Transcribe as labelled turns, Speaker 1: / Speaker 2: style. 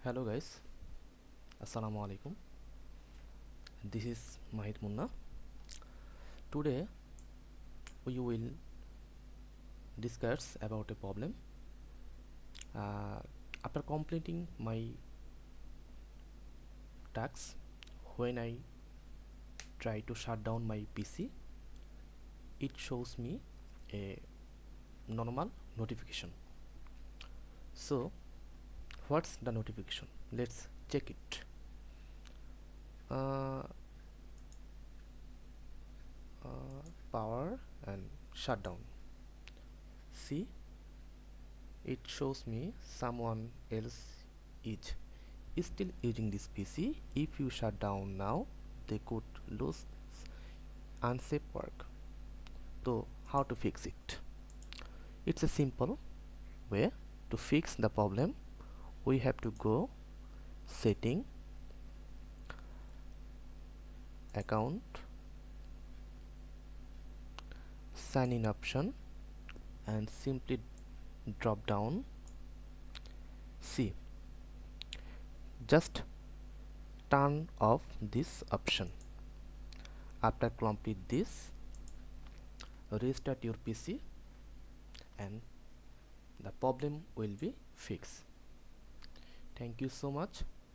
Speaker 1: Hello guys, Assalamu alaikum. This is Mahid Munna. Today we will discuss about a problem. Uh, After completing my tasks, when I try to shut down my PC, it shows me a normal notification. So, what's the notification? Let's check it. Uh, Power and shutdown. See, it shows me someone else is still using this PC. If you shut down now, they could lose unsafe work. So how to fix it? It's a simple way to fix the problem. We have to go setting, account, sign in option, and simply drop down. See, just turn off this option. After complete this, restart your PC and the problem will be fixed. Thank you so much.